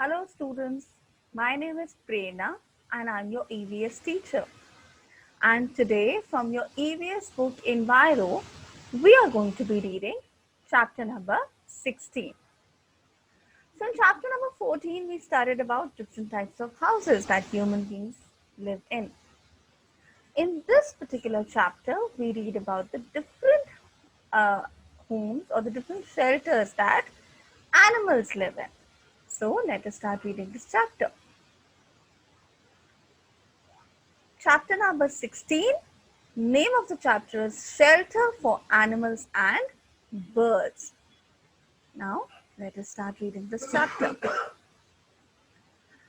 Hello students, my name is Prerna and I'm your EVS teacher. And today from your EVS book Enviro, we are going to be reading chapter number 16. So in chapter number 14, we studied about different types of houses that human beings live in. In this particular chapter, we read about the different uh, homes or the different shelters that animals live in. So let us start reading this chapter. Chapter number 16, name of the chapter is Shelter for Animals and Birds. Now, let us start reading this chapter.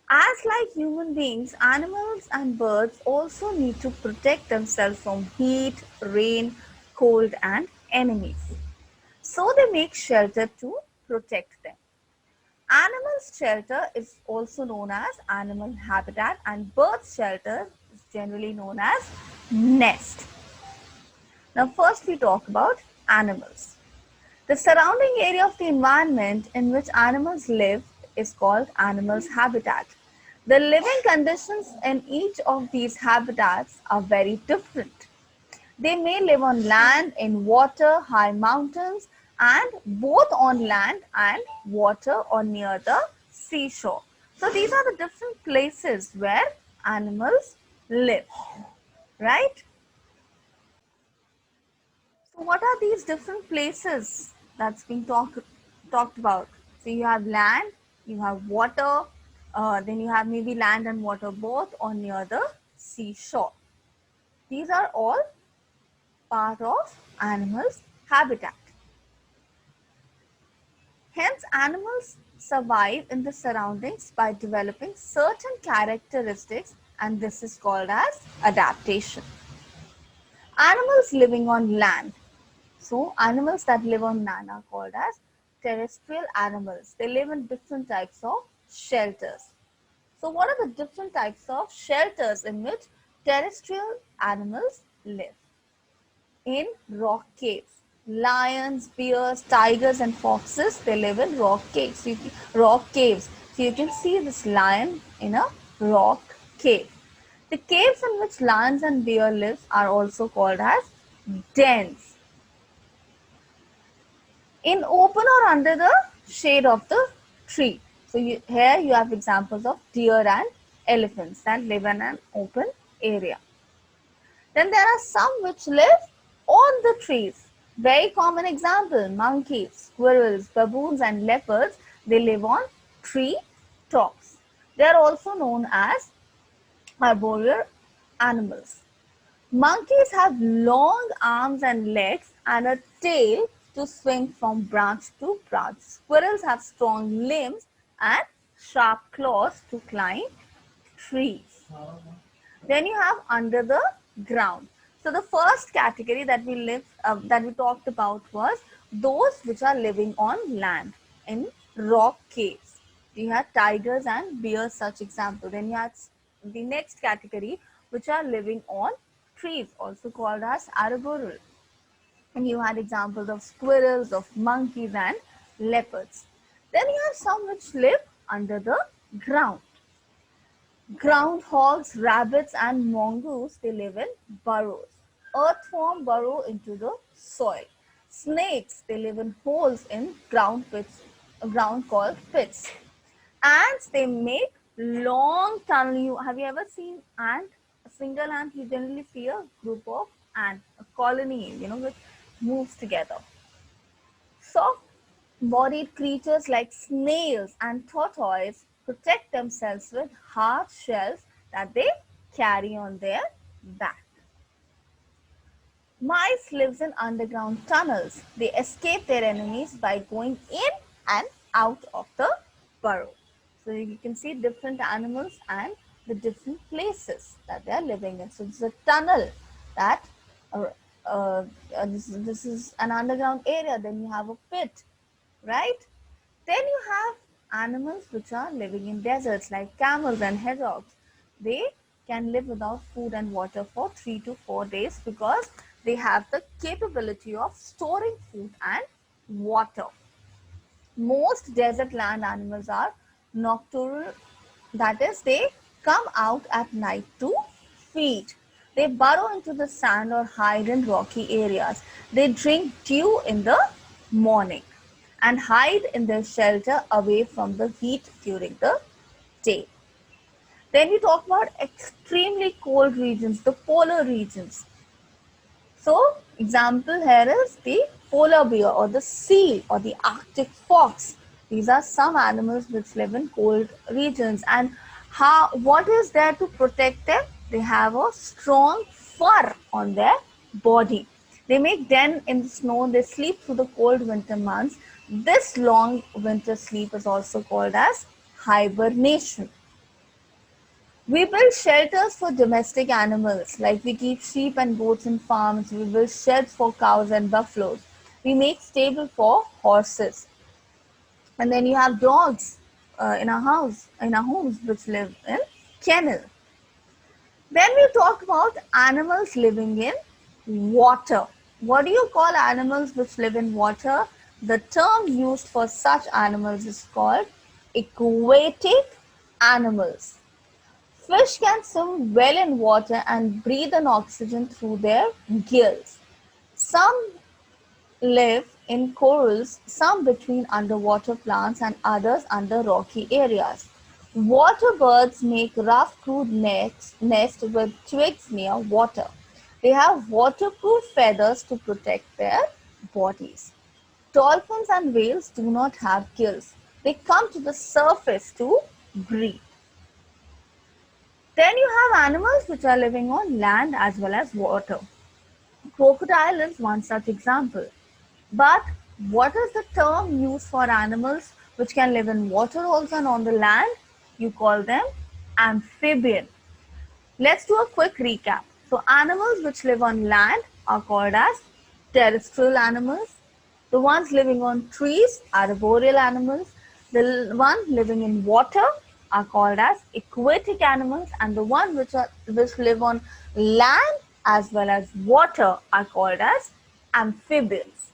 As like human beings, animals and birds also need to protect themselves from heat, rain, cold, and enemies. So they make shelter to protect them. Animals shelter is also known as animal habitat and birds shelter is generally known as nest. Now first we talk about animals. The surrounding area of the environment in which animals live is called animals' habitat. The living conditions in each of these habitats are very different. They may live on land, in water, high mountains, and both on land and water or near the seashore. So these are the different places where animals live, right? So what are these different places that's being talked about? So you have land, you have water, then you have maybe land and water both or near the seashore. These are all part of animals' habitat. Hence, animals survive in the surroundings by developing certain characteristics, and this is called as adaptation. Animals living on land. So, animals that live on land are called as terrestrial animals. They live in different types of shelters. So, what are the different types of shelters in which terrestrial animals live? In rock caves. Lions, bears, tigers, and foxes, they live in rock caves. Rock caves. So you can see this lion in a rock cave. The caves in which lions and bear live are also called as dens. In open or under the shade of the tree. So here you have examples of deer and elephants that live in an open area. Then there are some which live on the trees. Very common example, monkeys, squirrels, baboons and leopards, they live on tree tops. They are also known as arboreal animals. Monkeys have long arms and legs and a tail to swing from branch to branch. Squirrels have strong limbs and sharp claws to climb trees. Then you have under the ground. So the first category that we talked about was those which are living on land in rock caves. You had tigers and bears, such example. Then you had the next category which are living on trees, also called as arboreal. And you had examples of squirrels, of monkeys and leopards. Then you have some which live under the ground. Groundhogs, rabbits, and mongoose, they live in burrows. Earthworm burrow into the soil. Snakes, they live in holes in ground called pits. Ants, they make long tunnel. Have you ever seen ant? A single ant, you generally see a group of ants, a colony, which moves together. Soft-bodied creatures like snails and tortoises protect themselves with hard shells that they carry on their back. Mice lives in underground tunnels. They escape their enemies by going in and out of the burrow. So you can see different animals and the different places that they are living in. So it's a tunnel that this is an underground area. Then you have a pit, right? Then you have animals which are living in deserts like camels and hedgehogs. They can live without food and water for 3 to 4 days because they have the capability of storing food and water. Most desert land animals are nocturnal, that is, they come out at night to feed. They burrow into the sand or hide in rocky areas. They drink dew in the morning and hide in their shelter away from the heat during the day. Then we talk about extremely cold regions, the polar regions. So, example here is the polar bear or the seal or the Arctic fox. These are some animals which live in cold regions. And what is there to protect them? They have a strong fur on their body. They make den in the snow. They sleep through the cold winter months. This long winter sleep is also called as hibernation. We build shelters for domestic animals, like we keep sheep and goats in farms. We build sheds for cows and buffaloes. We make stable for horses. And then you have dogs in our homes, which live in kennel. Then we talk about animals living in water. What do you call animals which live in water? The term used for such animals is called aquatic animals. Fish can swim well in water and breathe in oxygen through their gills. Some live in corals, some between underwater plants and others under rocky areas. Water birds make rough crude nests with twigs near water. They have waterproof feathers to protect their bodies. Dolphins and whales do not have gills. They come to the surface to breathe. Then you have animals which are living on land as well as water. Crocodile is one such example. But what is the term used for animals which can live in water also and on the land? You call them amphibian. Let's do a quick recap. So animals which live on land are called as terrestrial animals. The ones living on trees are arboreal animals. The ones living in water are called as aquatic animals, and the ones which live on land as well as water are called as amphibians.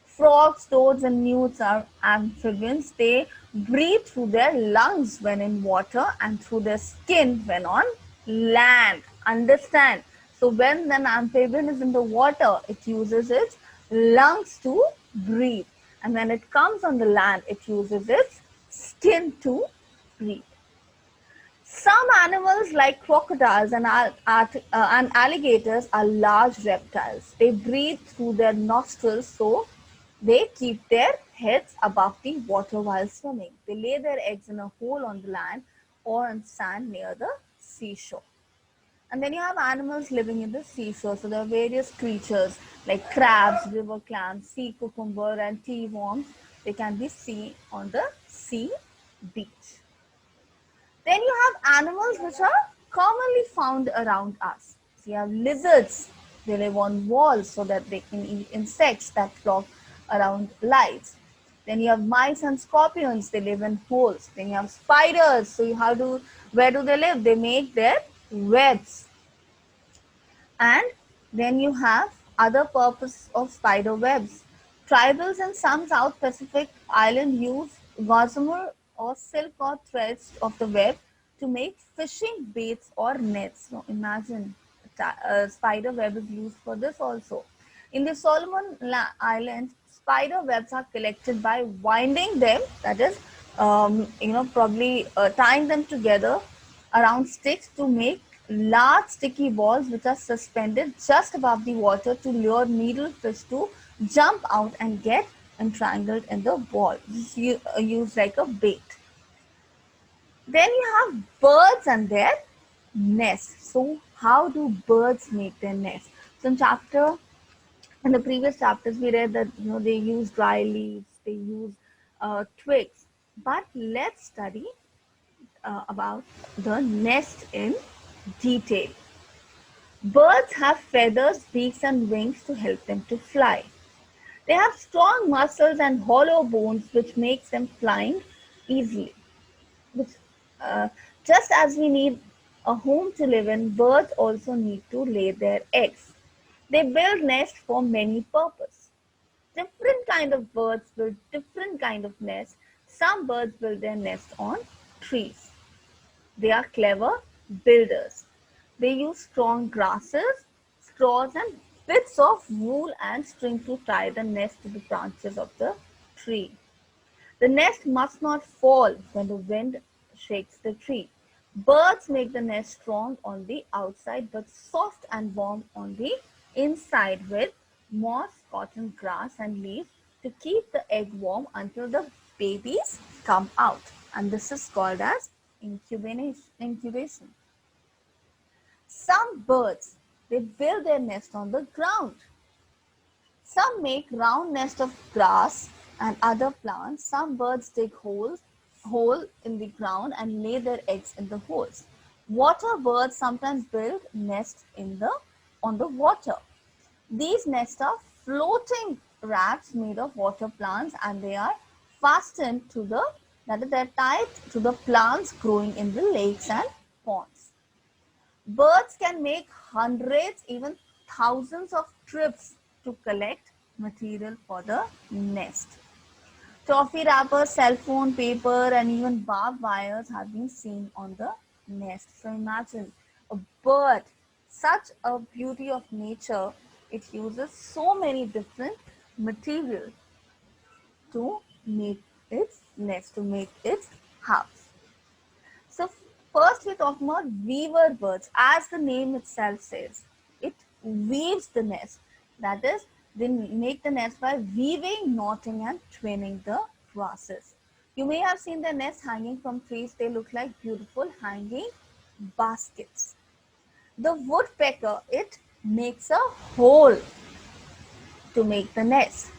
Frogs, toads, and newts are amphibians. They breathe through their lungs when in water and through their skin when on land. Understand? So, when an amphibian is in the water, it uses its lungs to breathe. And when it comes on the land, it uses its skin to breathe. Some animals like crocodiles and alligators are large reptiles. They breathe through their nostrils, so they keep their heads above the water while swimming. They lay their eggs in a hole on the land or on sand near the seashore. And then you have animals living in the seashore. So there are various creatures like crabs, river clams, sea cucumber, and tea worms. They can be seen on the sea beach. Then you have animals which are commonly found around us. So you have lizards. They live on walls so that they can eat insects that flock around lights. Then you have mice and scorpions. They live in holes. Then you have spiders. So where do they live? They make their webs. And then you have other purpose of spider webs. Tribals in some South Pacific island use gossamer or silk or threads of the web to make fishing baits or nets. So imagine spider web is used for this also. In the Solomon Islands, spider webs are collected by winding them, that is, probably tying them together around sticks to make large sticky balls which are suspended just above the water to lure needlefish to jump out and get entangled in the ball. This is used like a bait. Then you have birds and their nests. So how do birds make their nests? So in the previous chapters, we read that they use dry leaves, they use twigs. But let's study about the nest in detail. Birds have feathers, beaks, and wings to help them to fly. They have strong muscles and hollow bones, which makes them flying easily. Which, uh, just as we need a home to live in, birds also need to lay their eggs. They build nests for many purposes. Different kind of birds build different kind of nests. Some birds build their nest on trees. They are clever builders. They use strong grasses, straws, and bits of wool and string to tie the nest to the branches of the tree. The nest must not fall when the wind shakes the tree. Birds make the nest strong on the outside but soft and warm on the inside with moss, cotton, grass, and leaves to keep the egg warm until the babies come out. And this is called as incubation. Some birds, they build their nest on the ground. Some make round nests of grass and other plants. Some birds dig hole in the ground and lay their eggs in the holes. Water birds sometimes build nests on the water. These nests are floating rafts made of water plants, and they are fastened to they're tied to the plants growing in the lakes and ponds. Birds can make hundreds, even thousands of trips to collect material for the nest. Toffee wrappers, cell phone, paper, and even barbed wires have been seen on the nest. So imagine a bird, such a beauty of nature. It uses so many different materials to make its nest, to make its house. So first we're talking about weaver birds. As the name itself says, it weaves the nest. That is, they make the nest by weaving, knotting, and twining the grasses. You may have seen the nest hanging from trees. They look like beautiful hanging baskets. The woodpecker, it makes a hole to make the nest.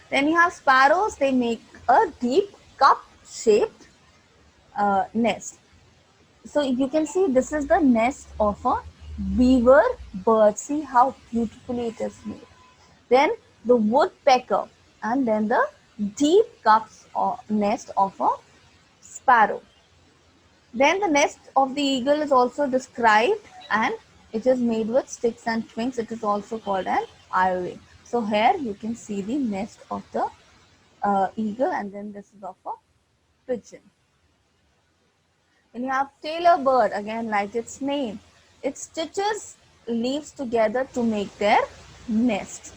Then you have sparrows. They make a deep cup-shaped nest. So you can see this is the nest of a weaver bird. See how beautifully it is made. Then the woodpecker, and then the deep cups or nest of a sparrow. Then the nest of the eagle is also described, and it is made with sticks and twigs. It is also called an eyrie. So here you can see the nest of the eagle, and then this is of a pigeon. Then you have tailor bird, again like its name. It stitches leaves together to make their nest.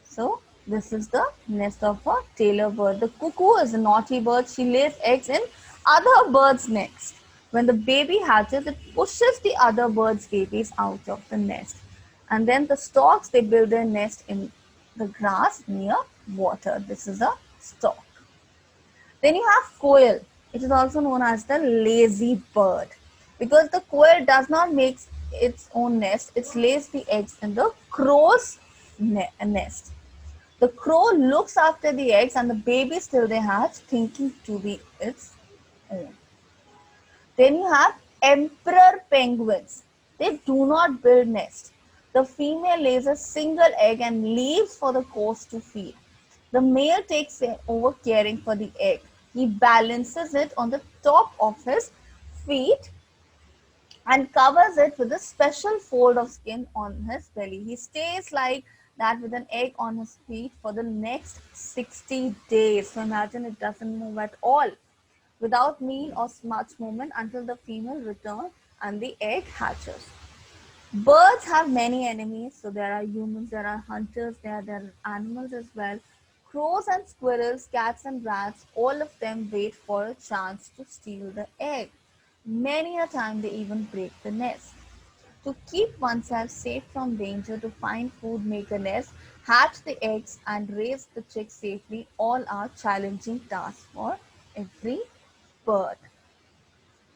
So this is the nest of a tailor bird. The cuckoo is a naughty bird. She lays eggs in other birds' nests. When the baby hatches, it pushes the other birds' babies out of the nest. And then the storks, they build their nest in the grass near water. This is a stork. Then you have quail. It is also known as the lazy bird, because the quail does not make its own nest. It lays the eggs in the crow's nest. The crow looks after the eggs and the babies till they hatch, thinking to be its own. Then you have emperor penguins. They do not build nests. The female lays a single egg and leaves for the coast to feed. The male takes over caring for the egg. He balances it on the top of his feet and covers it with a special fold of skin on his belly. He stays like that with an egg on his feet for the next 60 days. So imagine it doesn't move at all, without meal or much movement, until the female returns and the egg hatches. Birds have many enemies. So there are humans, there are hunters, there are animals as well. Crows and squirrels, cats and rats, all of them wait for a chance to steal the egg. Many a time they even break the nest. To keep oneself safe from danger, to find food, make a nest, hatch the eggs, and raise the chicks safely, all are challenging tasks for every bird.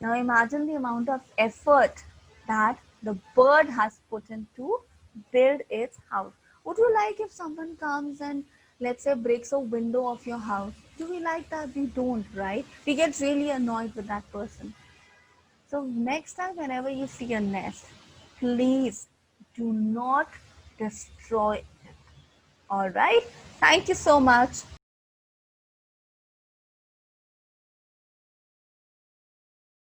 Now imagine the amount of effort that the bird has put in to build its house. Would you like if someone comes and, let's say, breaks a window of your house? Do we like that? We don't, right? We get really annoyed with that person. So next time whenever you see a nest, please do not destroy it. All right. Thank you so much.